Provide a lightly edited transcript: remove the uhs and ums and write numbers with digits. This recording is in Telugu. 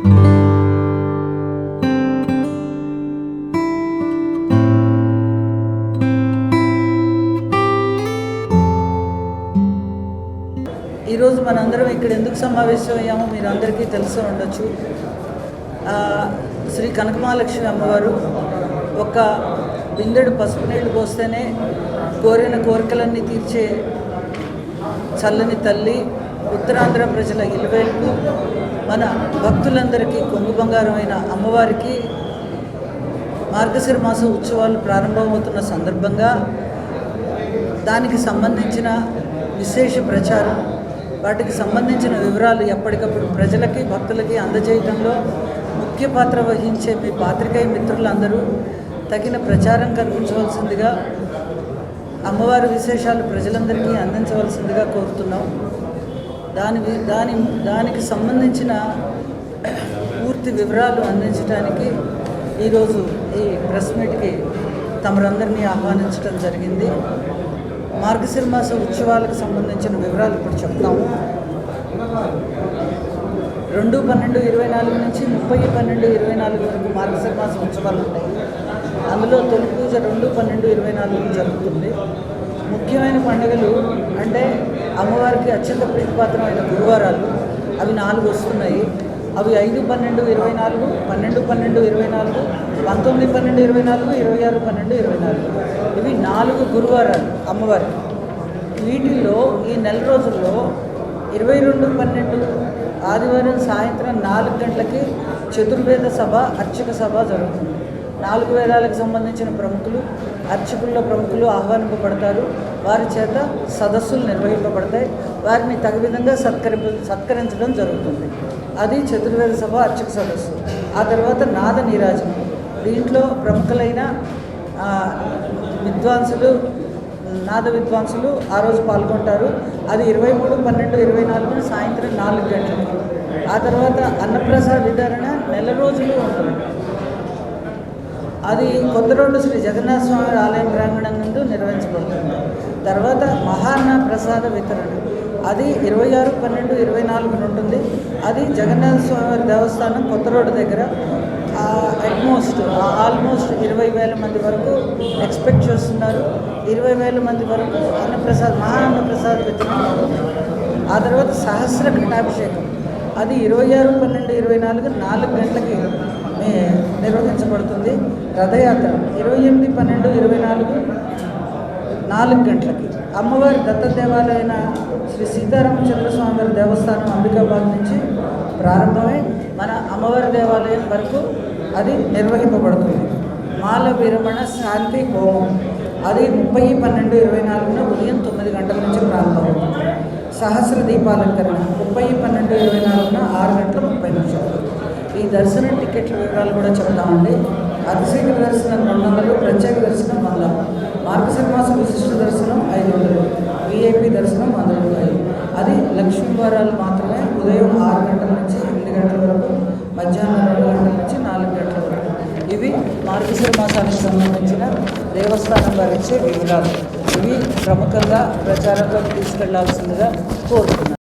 ఈరోజు మనందరం ఇక్కడ ఎందుకు సమావేశమయ్యామో మీరు అందరికీ తెలిసి ఉండొచ్చు. శ్రీ కనకమహాలక్ష్మి అమ్మవారు ఒక బిందెడు పసుపు నీళ్లు పోస్తేనే కోరిన కోరికలన్నీ తీర్చే చల్లని తల్లి, ఉత్తరాంధ్ర ప్రజల ఇలవేల్పు, మన భక్తులందరికీ కొంగు బంగారమైన అమ్మవారికి మార్గశిర మాస ఉత్సవాలు ప్రారంభమవుతున్న సందర్భంగా దానికి సంబంధించిన విశేష ప్రచారం, వాటికి సంబంధించిన వివరాలు ఎప్పటికప్పుడు ప్రజలకి భక్తులకి అందజేయడంలో ముఖ్య పాత్ర వహించే మీ పాత్రికేయ మిత్రులందరూ తగిన ప్రచారం కల్పించవలసిందిగా, అమ్మవారి విశేషాలు ప్రజలందరికీ అందించవలసిందిగా కోరుతున్నాం. దానికి సంబంధించిన పూర్తి వివరాలు అందించడానికి ఈరోజు ఈ ప్రెస్ మీట్కి తమరందరినీ ఆహ్వానించడం జరిగింది. మార్గశిర మాస ఉత్సవాలకు సంబంధించిన వివరాలు ఇప్పుడు చెప్తాము. 2/12/24 నుంచి 30/12/24 వరకు మార్గశిర మాస ఉత్సవాలు ఉంటాయి. అందులో తొలి పూజ 2/12/24 జరుగుతుంది. ముఖ్యమైన పండుగలు అంటే అమ్మవారికి అత్యంత ప్రీతిపాత్రమైన గురువారాలు, అవి 4 వస్తున్నాయి. అవి 5/12/24, 12/12/24, 19/12/24, 26/12/24. ఇవి 4 గురువారాలు అమ్మవారికి. వీటిల్లో ఈ నెల రోజుల్లో 22/12 ఆదివారం సాయంత్రం 4 గంటలకి చతుర్వేద సభ, అర్చక సభ జరుగుతుంది. 4 వేదాలకు సంబంధించిన ప్రముఖులు, అర్చకుల్లో ప్రముఖులు ఆహ్వానింపబడతారు. వారి చేత సదస్సులు నిర్వహింపబడతాయి. వారిని తగు విధంగా సత్కరించడం జరుగుతుంది. అది చతుర్వేద సభ, అర్చక సదస్సు. ఆ తర్వాత నాద నీరాజనం. దీంట్లో ప్రముఖులైన నాద విద్వాంసులు ఆ రోజు పాల్గొంటారు. అది 23/12/24 సాయంత్రం 4 గంటలకి. ఆ తర్వాత అన్నప్రసాద వితరణ నెల రోజులు ఉంటుంది. అది కొత్త రోడ్డు శ్రీ జగన్నాథ స్వామి ఆలయం ప్రాంగణం నుండి నిర్వహించబడుతుంది. తర్వాత మహాన్న ప్రసాద వితరణ, అది 26/12/24 ఉంటుంది. అది జగన్నాథ స్వామి దేవస్థానం కొత్త రోడ్డు దగ్గర ఆల్మోస్ట్ 20,000 మంది వరకు ఎక్స్పెక్ట్ చేస్తున్నారు. 20,000 మంది వరకు మహాన్నప్రసాద వితరణ ఉంటుంది. ఆ తర్వాత సహస్ర ఘటాభిషేకం, అది 26/12/24 4 గంటలకి నిర్వహించబడుతుంది. రథయాత్ర 28/12/24 4 గంటలకి. అమ్మవారి దత్త దేవాలయమైన శ్రీ సీతారామచంద్రస్వామి వారి దేవస్థానం అంబికాబాద్ నుంచి ప్రారంభమై మన అమ్మవారి దేవాలయం వరకు అది నిర్వహింపబడుతుంది. మాల విరమణ శాంతి హోమం, అది 30/12/24 ఉదయం 9 గంటల నుంచి ప్రారంభమవుతుంది. సహస్ర దీపాలంకరణ 30/12/24 6 గంటల 30 నిమిషాలు. ఈ దర్శనం టికెట్ల వివరాలు కూడా చెప్తామండి. అతిశీఘ్ర దర్శనం 200, ప్రత్యేక దర్శనం 100, మార్గశిర మాస విశిష్ట దర్శనం 500, విఐపి దర్శనం 100 రూపాయలు. అది లక్ష్మీ వారాలు మాత్రమే. ఉదయం 6 గంటల నుంచి 8 గంటల వరకు, మధ్యాహ్నం 2 గంటల నుంచి 4 గంటల వరకు. ఇవి మార్గశిర మాసానికి సంబంధించిన దేవస్థానం వారు ఇచ్చే వివరాలు. ఇవి ప్రముఖంగా ప్రచారంలోకి తీసుకెళ్లాల్సిందిగా కోరుతున్నాను.